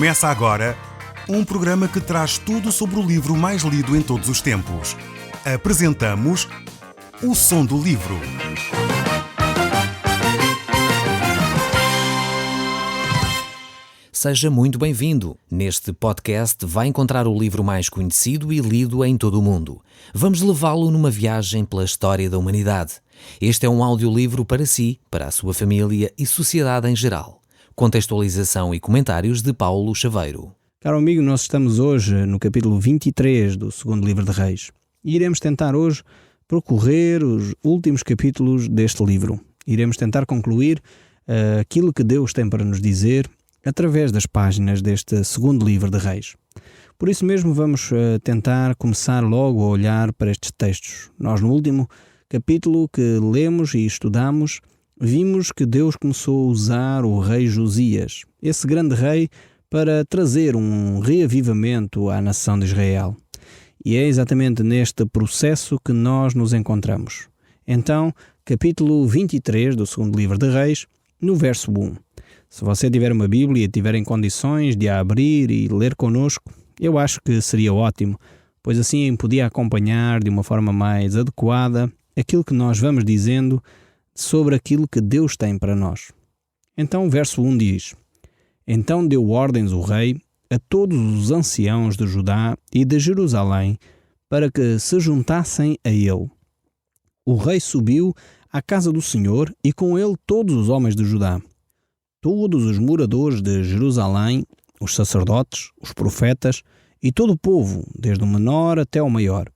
Começa agora um programa que traz tudo sobre o livro mais lido em todos os tempos. Apresentamos O Som do Livro. Seja muito bem-vindo. Neste podcast vai encontrar o livro mais conhecido e lido em todo o mundo. Vamos levá-lo numa viagem pela história da humanidade. Este é um audiolivro para si, para a sua família e sociedade em geral. Contextualização e comentários de Paulo Chaveiro. Caro amigo, nós estamos hoje no capítulo 23 do segundo livro de Reis e iremos tentar hoje percorrer os últimos capítulos deste livro. Iremos tentar concluir aquilo que Deus tem para nos dizer através das páginas deste segundo livro de Reis. Por isso mesmo vamos tentar começar logo a olhar para estes textos. Nós no último capítulo que lemos e estudamos, vimos que Deus começou a usar o rei Josias, esse grande rei, para trazer um reavivamento à nação de Israel. E é exatamente neste processo que nós nos encontramos. Então, capítulo 23 do segundo livro de Reis, no verso 1. Se você tiver uma Bíblia e tiver em condições de a abrir e ler connosco, eu acho que seria ótimo, pois assim podia acompanhar de uma forma mais adequada aquilo que nós vamos dizendo sobre aquilo que Deus tem para nós. Então o verso 1 diz: Então deu ordens o rei a todos os anciãos de Judá e de Jerusalém para que se juntassem a ele. O rei subiu à casa do Senhor e com ele todos os homens de Judá. Todos os moradores de Jerusalém, os sacerdotes, os profetas e todo o povo, desde o menor até o maior.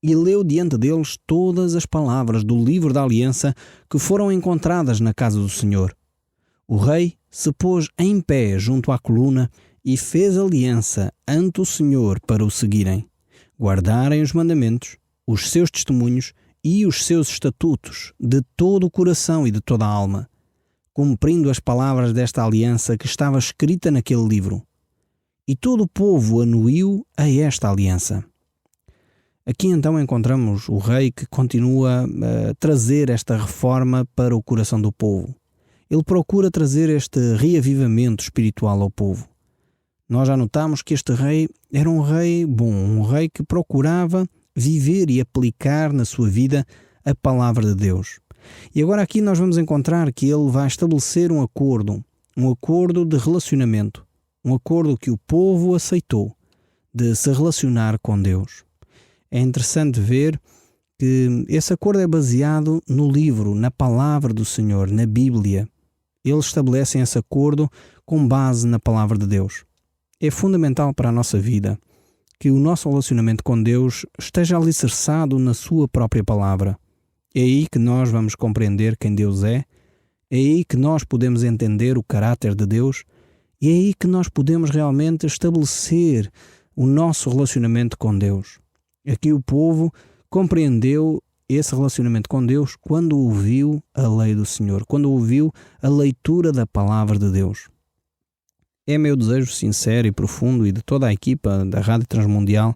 E leu diante deles todas as palavras do livro da aliança que foram encontradas na casa do Senhor. O rei se pôs em pé junto à coluna e fez aliança ante o Senhor para o seguirem, guardarem os mandamentos, os seus testemunhos e os seus estatutos de todo o coração e de toda a alma, cumprindo as palavras desta aliança que estava escrita naquele livro. E todo o povo anuiu a esta aliança. Aqui então encontramos o rei que continua a trazer esta reforma para o coração do povo. Ele procura trazer este reavivamento espiritual ao povo. Nós já notamos que este rei era um rei bom, um rei que procurava viver e aplicar na sua vida a palavra de Deus. E agora aqui nós vamos encontrar que ele vai estabelecer um acordo de relacionamento, um acordo que o povo aceitou, de se relacionar com Deus. É interessante ver que esse acordo é baseado no livro, na palavra do Senhor, na Bíblia. Eles estabelecem esse acordo com base na palavra de Deus. É fundamental para a nossa vida que o nosso relacionamento com Deus esteja alicerçado na sua própria palavra. É aí que nós vamos compreender quem Deus é aí que nós podemos entender o caráter de Deus e é aí que nós podemos realmente estabelecer o nosso relacionamento com Deus. Aqui o povo compreendeu esse relacionamento com Deus quando ouviu a lei do Senhor, quando ouviu a leitura da palavra de Deus. É meu desejo sincero e profundo e de toda a equipa da Rádio Transmundial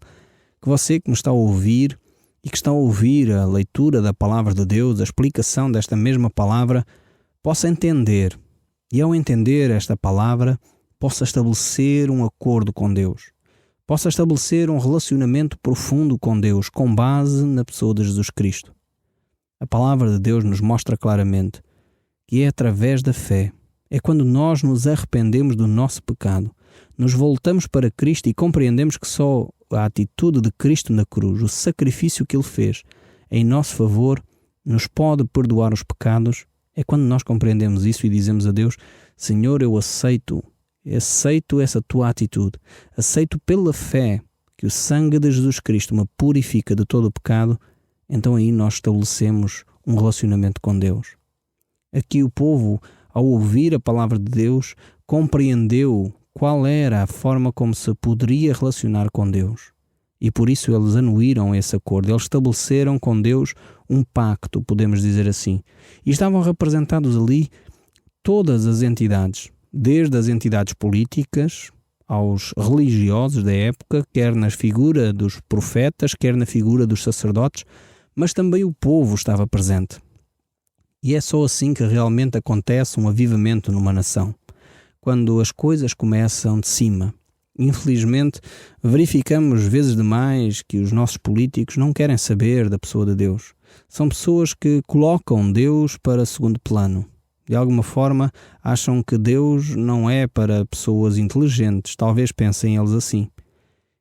que você que me está a ouvir e que está a ouvir a leitura da palavra de Deus, a explicação desta mesma palavra, possa entender e ao entender esta palavra possa estabelecer um acordo com Deus. Possa estabelecer um relacionamento profundo com Deus, com base na pessoa de Jesus Cristo. A palavra de Deus nos mostra claramente que é através da fé, é quando nós nos arrependemos do nosso pecado, nos voltamos para Cristo e compreendemos que só a atitude de Cristo na cruz, o sacrifício que Ele fez em nosso favor, nos pode perdoar os pecados. É quando nós compreendemos isso e dizemos a Deus: Senhor, eu aceito essa tua atitude, aceito pela fé que o sangue de Jesus Cristo me purifica de todo o pecado. Então aí nós estabelecemos um relacionamento com Deus. Aqui o povo, ao ouvir a palavra de Deus, compreendeu qual era a forma como se poderia relacionar com Deus. E por isso eles anuíram esse acordo, eles estabeleceram com Deus um pacto, podemos dizer assim. E estavam representados ali todas as entidades, desde as entidades políticas aos religiosos da época, quer na figura dos profetas, quer na figura dos sacerdotes, mas também o povo estava presente. E é só assim que realmente acontece um avivamento numa nação. quando as coisas começam de cima. Infelizmente, verificamos vezes demais que os nossos políticos não querem saber da pessoa de Deus. São pessoas que colocam Deus para segundo plano. De alguma forma, acham que Deus não é para pessoas inteligentes. Talvez pensem eles assim.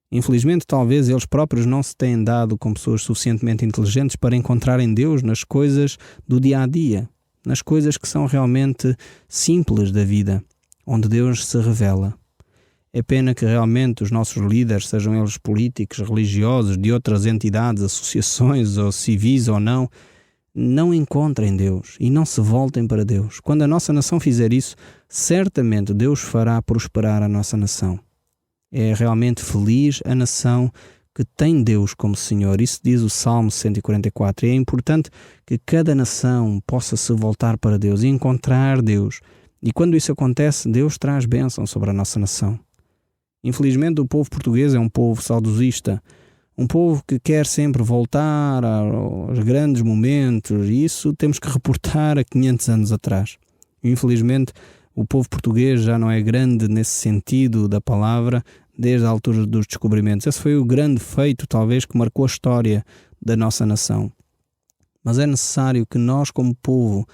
Infelizmente, talvez eles próprios não se tenham dado com pessoas suficientemente inteligentes para encontrarem Deus nas coisas do dia a dia, nas coisas que são realmente simples da vida, onde Deus se revela. É pena que realmente os nossos líderes, sejam eles políticos, religiosos, de outras entidades, associações ou civis ou não encontrem Deus e não se voltem para Deus. Quando a nossa nação fizer isso, certamente Deus fará prosperar a nossa nação. É realmente feliz a nação que tem Deus como Senhor. Isso diz o Salmo 144. E é importante que cada nação possa se voltar para Deus e encontrar Deus. E quando isso acontece, Deus traz bênção sobre a nossa nação. Infelizmente, o povo português é um povo saudosista, um povo que quer sempre voltar aos grandes momentos, e isso temos que reportar a 500 anos atrás. Infelizmente, o povo português já não é grande nesse sentido da palavra desde a altura dos descobrimentos. Esse foi o grande feito, talvez, que marcou a história da nossa nação. Mas é necessário que nós, como povo,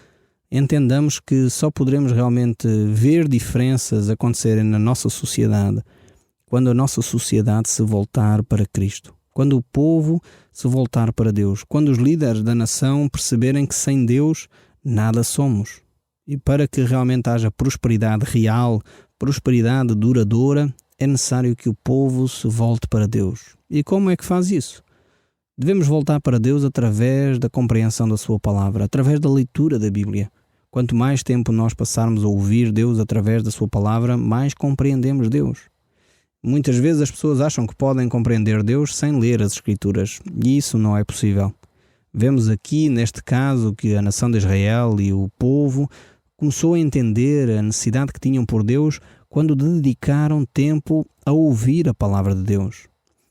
entendamos que só poderemos realmente ver diferenças acontecerem na nossa sociedade quando a nossa sociedade se voltar para Cristo, quando o povo se voltar para Deus, quando os líderes da nação perceberem que sem Deus nada somos. E para que realmente haja prosperidade real, prosperidade duradoura, é necessário que o povo se volte para Deus. E como é que faz isso? Devemos voltar para Deus através da compreensão da sua palavra, através da leitura da Bíblia. Quanto mais tempo nós passarmos a ouvir Deus através da sua palavra, mais compreendemos Deus. Muitas vezes as pessoas acham que podem compreender Deus sem ler as Escrituras, e isso não é possível. Vemos aqui, neste caso, que a nação de Israel e o povo começou a entender a necessidade que tinham por Deus quando dedicaram tempo a ouvir a palavra de Deus.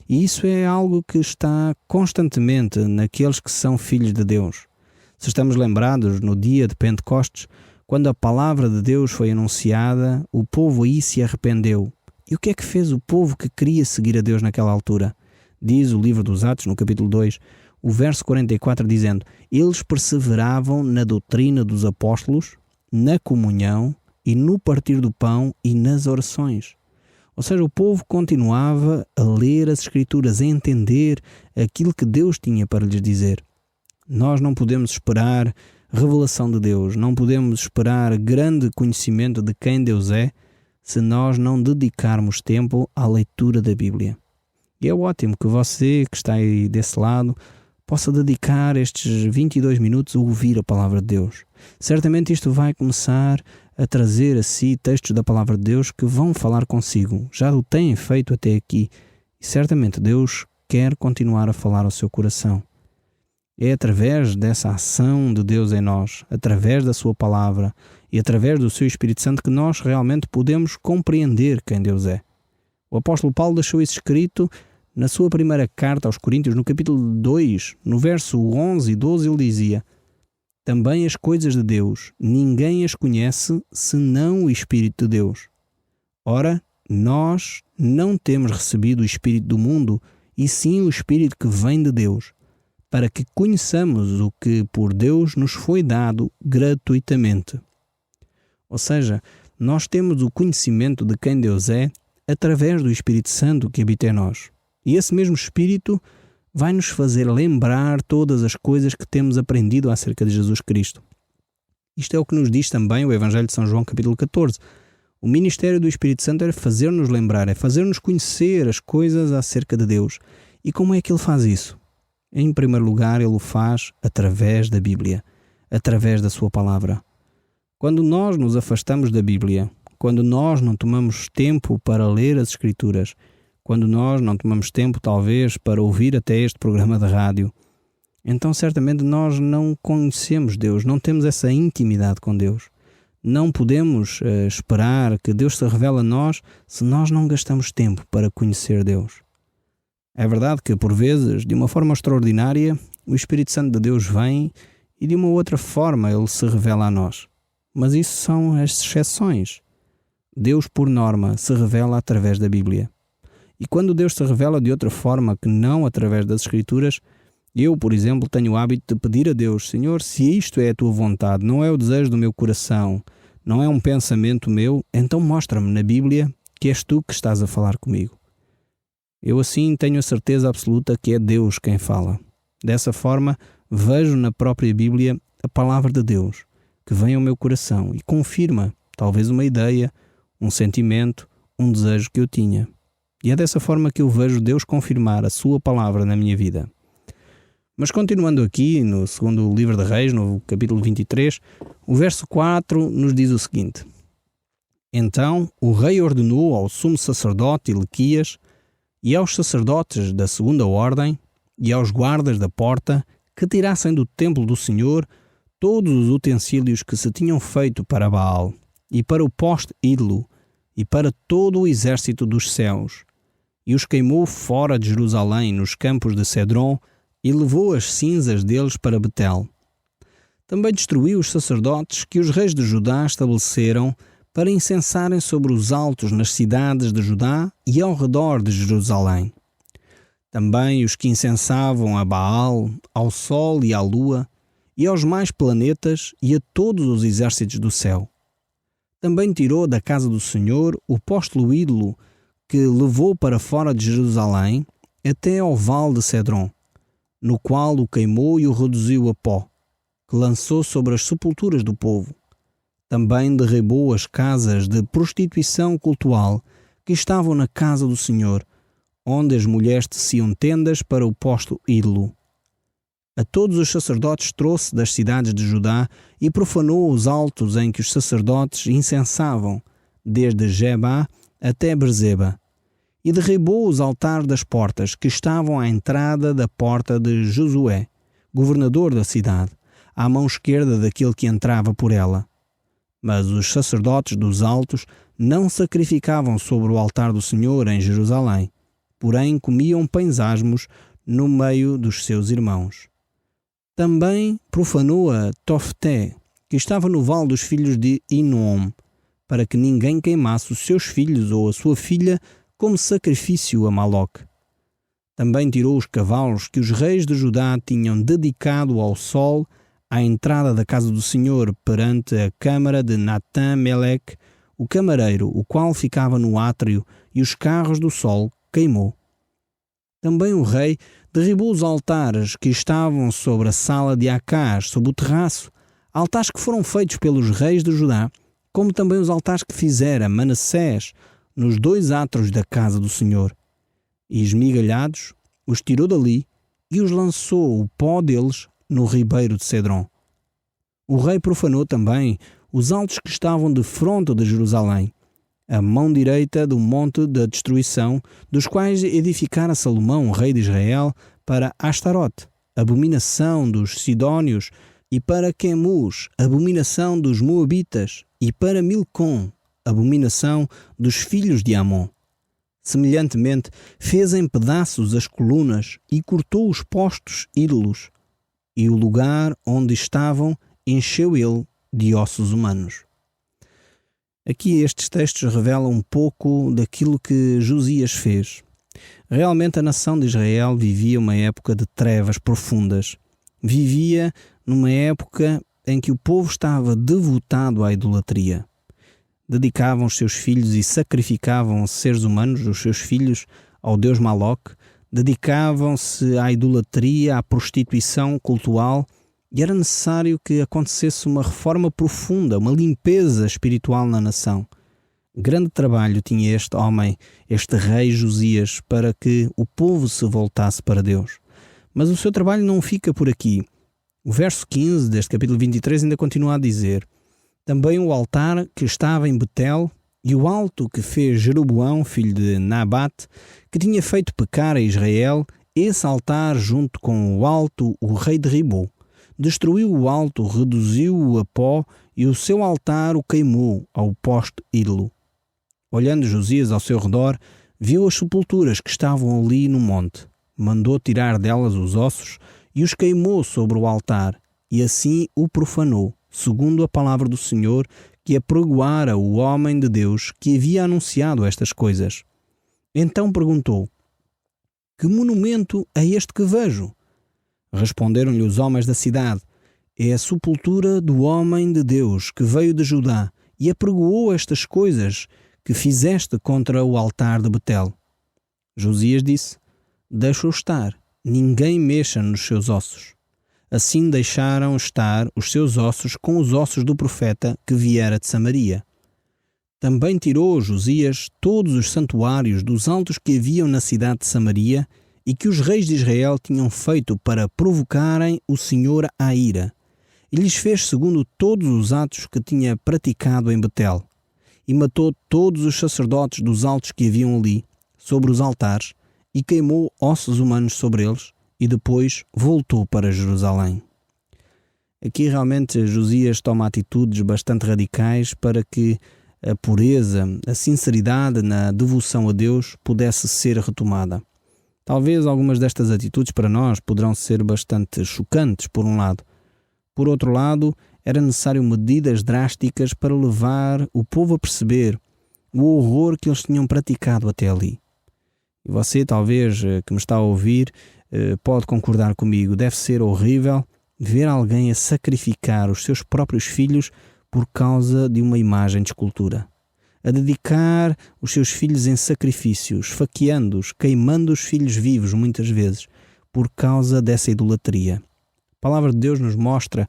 E isso é algo que está constantemente naqueles que são filhos de Deus. Se estamos lembrados, no dia de Pentecostes, quando a palavra de Deus foi anunciada, o povo aí se arrependeu. E o que é que fez o povo que queria seguir a Deus naquela altura? Diz o livro dos Atos, no capítulo 2, o verso 44, dizendo: eles perseveravam na doutrina dos apóstolos, na comunhão e no partir do pão e nas orações. Ou seja, o povo continuava a ler as Escrituras, a entender aquilo que Deus tinha para lhes dizer. Nós não podemos esperar revelação de Deus, não podemos esperar grande conhecimento de quem Deus é, se nós não dedicarmos tempo à leitura da Bíblia. E é ótimo que você, que está aí desse lado, possa dedicar estes 22 minutos a ouvir a palavra de Deus. Certamente isto vai começar a trazer a si textos da palavra de Deus que vão falar consigo. Já o têm feito até aqui. E certamente Deus quer continuar a falar ao seu coração. É através dessa ação de Deus em nós, através da sua palavra e através do seu Espírito Santo que nós realmente podemos compreender quem Deus é. O apóstolo Paulo deixou isso escrito na sua primeira carta aos Coríntios, no capítulo 2, no verso 11 e 12, ele dizia: também as coisas de Deus, ninguém as conhece senão o Espírito de Deus. Ora, nós não temos recebido o Espírito do mundo, e sim o Espírito que vem de Deus, para que conheçamos o que por Deus nos foi dado gratuitamente. Ou seja, nós temos o conhecimento de quem Deus é através do Espírito Santo que habita em nós. E esse mesmo Espírito vai nos fazer lembrar todas as coisas que temos aprendido acerca de Jesus Cristo. Isto é o que nos diz também o Evangelho de São João, capítulo 14. O ministério do Espírito Santo é fazer-nos lembrar, é fazer-nos conhecer as coisas acerca de Deus. E como é que ele faz isso? Em primeiro lugar, ele o faz através da Bíblia, através da sua palavra. Quando nós nos afastamos da Bíblia, quando nós não tomamos tempo para ler as Escrituras, quando nós não tomamos tempo, talvez, para ouvir até este programa de rádio, então certamente nós não conhecemos Deus, não temos essa intimidade com Deus. Não podemos esperar que Deus se revele a nós se nós não gastamos tempo para conhecer Deus. É verdade que, por vezes, de uma forma extraordinária, o Espírito Santo de Deus vem e de uma outra forma ele se revela a nós. Mas isso são as exceções. Deus, por norma, se revela através da Bíblia. E quando Deus se revela de outra forma que não através das Escrituras, eu, por exemplo, tenho o hábito de pedir a Deus: Senhor, se isto é a tua vontade, não é o desejo do meu coração, não é um pensamento meu, então mostra-me na Bíblia que és tu que estás a falar comigo. Eu assim tenho a certeza absoluta que é Deus quem fala. Dessa forma, vejo na própria Bíblia a palavra de Deus, que vem ao meu coração e confirma talvez uma ideia, um sentimento, um desejo que eu tinha. E é dessa forma que eu vejo Deus confirmar a sua palavra na minha vida. Mas continuando aqui, no segundo livro de Reis, no capítulo 23, o verso 4 nos diz o seguinte: Então o rei ordenou ao sumo sacerdote Hilquias e aos sacerdotes da segunda ordem e aos guardas da porta que tirassem do templo do Senhor todos os utensílios que se tinham feito para Baal e para o poste ídolo e para todo o exército dos céus, e os queimou fora de Jerusalém nos campos de Cedron e levou as cinzas deles para Betel. Também destruiu os sacerdotes que os reis de Judá estabeleceram para incensarem sobre os altos nas cidades de Judá e ao redor de Jerusalém. Também os que incensavam a Baal, ao sol e à lua, e aos mais planetas e a todos os exércitos do céu. Também tirou da casa do Senhor o poste ídolo que levou para fora de Jerusalém até ao vale de Cedron, no qual o queimou e o reduziu a pó, que lançou sobre as sepulturas do povo. Também derribou as casas de prostituição cultual que estavam na casa do Senhor, onde as mulheres teciam tendas para o poste ídolo. A todos os sacerdotes trouxe das cidades de Judá e profanou os altos em que os sacerdotes incensavam, desde Jebá até Berzeba, e derribou os altares das portas que estavam à entrada da porta de Josué, governador da cidade, à mão esquerda daquele que entrava por ela. Mas os sacerdotes dos altos não sacrificavam sobre o altar do Senhor em Jerusalém, porém comiam pães asmos no meio dos seus irmãos. Também profanou a Tofté, que estava no vale dos filhos de Inom, para que ninguém queimasse os seus filhos ou a sua filha como sacrifício a Maloque. Também tirou os cavalos que os reis de Judá tinham dedicado ao sol à entrada da casa do Senhor perante a câmara de Natã-Meleque, o camareiro, o qual ficava no átrio, e os carros do sol queimou. Também o rei derribou os altares que estavam sobre a sala de Acás, sob o terraço, altares que foram feitos pelos reis de Judá, como também os altares que fizera Manassés nos 2 átrios da casa do Senhor. E esmigalhados, os tirou dali e os lançou o pó deles no ribeiro de Cedron. O rei profanou também os altos que estavam de fronte de Jerusalém, a mão direita do monte da destruição, dos quais edificara Salomão, rei de Israel, para Astarote, abominação dos Sidónios, e para Quemus, abominação dos Moabitas, e para Milcom, abominação dos filhos de Amon. Semelhantemente, fez em pedaços as colunas e cortou os postos ídolos, e o lugar onde estavam encheu ele de ossos humanos. Aqui estes textos revelam um pouco daquilo que Josias fez. Realmente a nação de Israel vivia uma época de trevas profundas. Vivia numa época em que o povo estava devotado à idolatria. Dedicavam os seus filhos e sacrificavam seres humanos, os seus filhos, ao deus Maloque. Dedicavam-se à idolatria, à prostituição cultural, e era necessário que acontecesse uma reforma profunda, uma limpeza espiritual na nação. Grande trabalho tinha este homem, este rei Josias, para que o povo se voltasse para Deus. Mas o seu trabalho não fica por aqui. O verso 15 deste capítulo 23 ainda continua a dizer: também o altar que estava em Betel e o alto que fez Jeroboão, filho de Nabate, que tinha feito pecar a Israel, esse altar junto com o alto o rei derribou. Destruiu o alto, reduziu-o a pó, e o seu altar o queimou ao poste ídolo. Olhando Josias ao seu redor, viu as sepulturas que estavam ali no monte. Mandou tirar delas os ossos e os queimou sobre o altar, e assim o profanou, segundo a palavra do Senhor, que apregoara o homem de Deus que havia anunciado estas coisas. Então perguntou: que monumento é este que vejo? Responderam-lhe os homens da cidade: é a sepultura do homem de Deus que veio de Judá e apregoou estas coisas que fizeste contra o altar de Betel. Josias disse: deixa-o estar, ninguém mexa nos seus ossos. Assim deixaram estar os seus ossos com os ossos do profeta que viera de Samaria. Também tirou Josias todos os santuários dos altos que haviam na cidade de Samaria e que os reis de Israel tinham feito para provocarem o Senhor à ira. E lhes fez segundo todos os atos que tinha praticado em Betel. E matou todos os sacerdotes dos altos que haviam ali, sobre os altares, e queimou ossos humanos sobre eles, e depois voltou para Jerusalém. Aqui realmente Josias toma atitudes bastante radicais para que a pureza, a sinceridade na devoção a Deus pudesse ser retomada. Talvez algumas destas atitudes para nós poderão ser bastante chocantes, por um lado. Por outro lado, era necessário medidas drásticas para levar o povo a perceber o horror que eles tinham praticado até ali. E você, talvez, que me está a ouvir, pode concordar comigo. Deve ser horrível ver alguém a sacrificar os seus próprios filhos por causa de uma imagem de escultura. A dedicar os seus filhos em sacrifícios, esfaqueando-os, queimando os filhos vivos muitas vezes, por causa dessa idolatria. A palavra de Deus nos mostra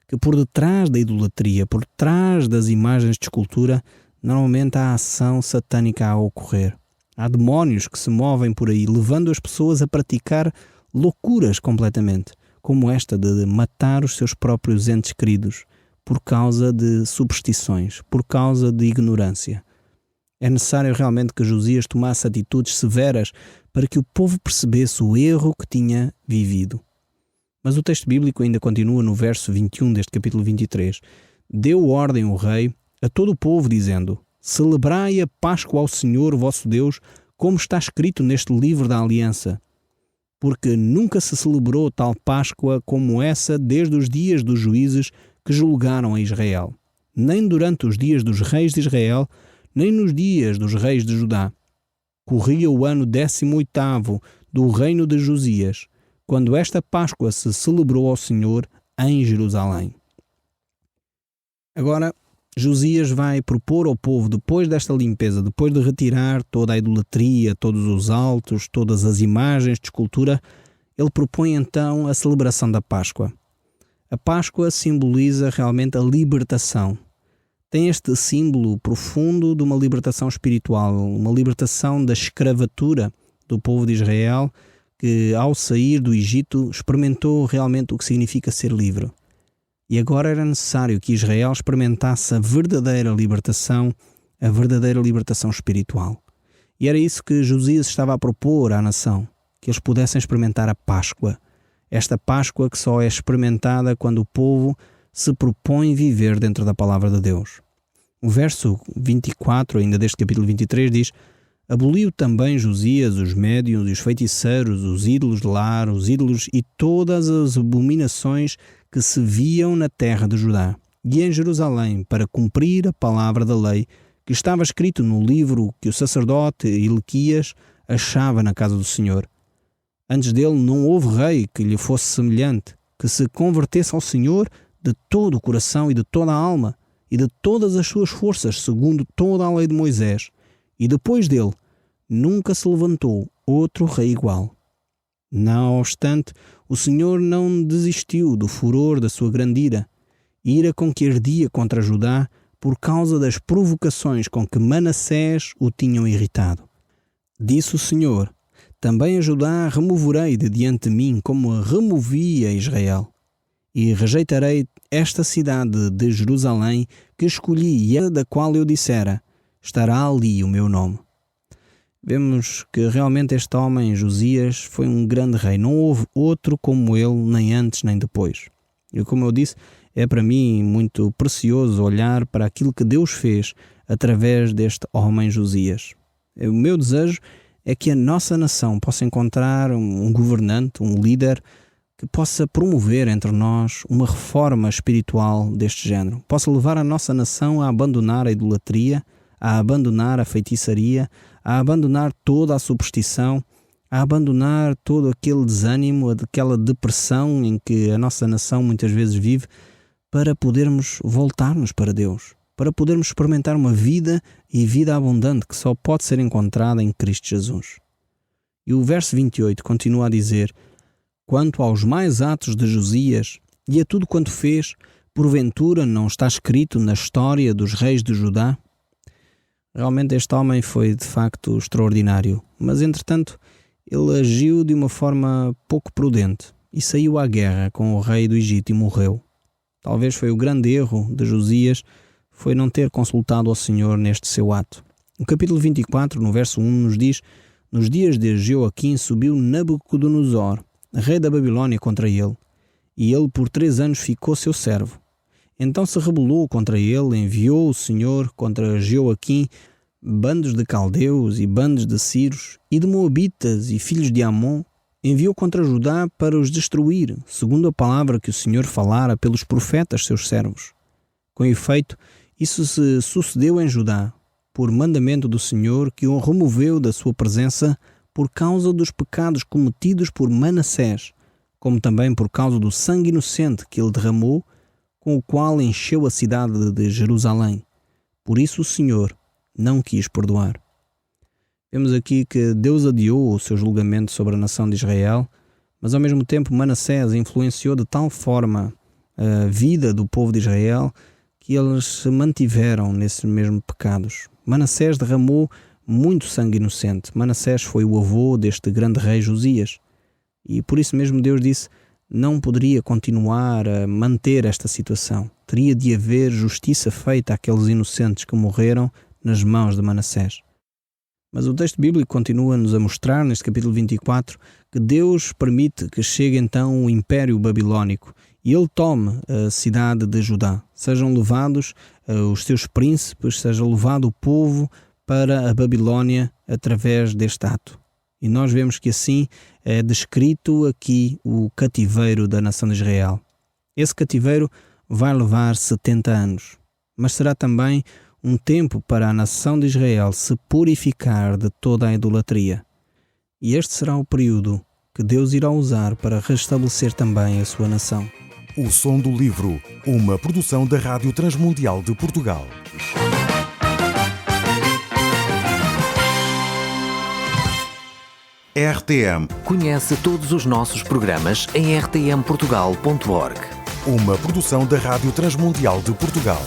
que por detrás da idolatria, por trás das imagens de escultura, normalmente há ação satânica a ocorrer. Há demónios que se movem por aí, levando as pessoas a praticar loucuras completamente, como esta de matar os seus próprios entes queridos por causa de superstições, por causa de ignorância. É necessário realmente que Josias tomasse atitudes severas para que o povo percebesse o erro que tinha vivido. Mas o texto bíblico ainda continua no verso 21 deste capítulo 23. Deu ordem o rei a todo o povo, dizendo: celebrai a Páscoa ao Senhor vosso Deus, como está escrito neste livro da aliança. Porque nunca se celebrou tal Páscoa como essa desde os dias dos juízes que julgaram a Israel, nem durante os dias dos reis de Israel, nem nos dias dos reis de Judá. Corria o ano 18º do reino de Josias, quando esta Páscoa se celebrou ao Senhor em Jerusalém. Agora, Josias vai propor ao povo, depois desta limpeza, depois de retirar toda a idolatria, todos os altos, todas as imagens de escultura, ele propõe então a celebração da Páscoa. A Páscoa simboliza realmente a libertação. Tem este símbolo profundo de uma libertação espiritual, uma libertação da escravatura do povo de Israel, que ao sair do Egito experimentou realmente o que significa ser livre. E agora era necessário que Israel experimentasse a verdadeira libertação espiritual. E era isso que Josias estava a propor à nação, que eles pudessem experimentar a Páscoa. Esta Páscoa que só é experimentada quando o povo se propõe viver dentro da palavra de Deus. O verso 24, ainda deste capítulo 23, diz: aboliu também Josias os médiuns e os feiticeiros, os ídolos de lar, os ídolos e todas as abominações que se viam na terra de Judá e em Jerusalém, para cumprir a palavra da lei que estava escrito no livro que o sacerdote Hilquias achava na casa do Senhor. Antes dele não houve rei que lhe fosse semelhante, que se convertesse ao Senhor de todo o coração e de toda a alma e de todas as suas forças, segundo toda a lei de Moisés. E depois dele nunca se levantou outro rei igual. Não obstante, o Senhor não desistiu do furor da sua grande ira com que ardia contra Judá por causa das provocações com que Manassés o tinham irritado. Disse o Senhor: também a Judá removerei de diante de mim como a removi a Israel. E rejeitarei esta cidade de Jerusalém que escolhi e da qual eu dissera: estará ali o meu nome. Vemos que realmente este homem, Josias, foi um grande rei. Não houve outro como ele, nem antes nem depois. E como eu disse, é para mim muito precioso olhar para aquilo que Deus fez através deste homem Josias. O meu desejo é que a nossa nação possa encontrar um governante, um líder que possa promover entre nós uma reforma espiritual deste género, possa levar a nossa nação a abandonar a idolatria, a abandonar a feitiçaria, a abandonar toda a superstição, a abandonar todo aquele desânimo, aquela depressão em que a nossa nação muitas vezes vive, para podermos voltar-nos para Deus, para podermos experimentar uma vida e vida abundante que só pode ser encontrada em Cristo Jesus. E o verso 28 continua a dizer: quanto aos mais atos de Josias e a tudo quanto fez, porventura não está escrito na história dos reis de Judá? Realmente este homem foi de facto extraordinário, mas entretanto ele agiu de uma forma pouco prudente e saiu à guerra com o rei do Egito e morreu. Talvez foi o grande erro de Josias, foi não ter consultado ao Senhor neste seu ato. O capítulo 24, no verso 1, nos diz: nos dias de Jeoaquim subiu Nabucodonosor, rei da Babilônia, contra ele, e ele por 3 anos ficou seu servo. Então se rebelou contra ele, enviou o Senhor contra Jeoaquim bandos de caldeus e bandos de sírios e de moabitas e filhos de Amon, enviou contra Judá para os destruir, segundo a palavra que o Senhor falara pelos profetas seus servos. Com efeito, isso se sucedeu em Judá, por mandamento do Senhor, que o removeu da sua presença por causa dos pecados cometidos por Manassés, como também por causa do sangue inocente que ele derramou, com o qual encheu a cidade de Jerusalém. Por isso o Senhor não quis perdoar. Vemos aqui que Deus adiou o seu julgamento sobre a nação de Israel, mas ao mesmo tempo Manassés influenciou de tal forma a vida do povo de Israel que eles se mantiveram nesses mesmos pecados. Manassés derramou muito sangue inocente. Manassés foi o avô deste grande rei Josias. E por isso mesmo Deus disse: não poderia continuar a manter esta situação. Teria de haver justiça feita àqueles inocentes que morreram nas mãos de Manassés. Mas o texto bíblico continua-nos a mostrar, neste capítulo 24, que Deus permite que chegue então o Império Babilónico e ele tome a cidade de Judá. Sejam levados os seus príncipes, seja levado o povo para a Babilónia através deste ato. E nós vemos que assim é descrito aqui o cativeiro da nação de Israel. Esse cativeiro vai levar 70 anos, mas será também um tempo para a nação de Israel se purificar de toda a idolatria. E este será o período que Deus irá usar para restabelecer também a sua nação. O Som do Livro, uma produção da Rádio Transmundial de Portugal. RTM. Conhece todos os nossos programas em rtmportugal.org. Uma produção da Rádio Transmundial de Portugal.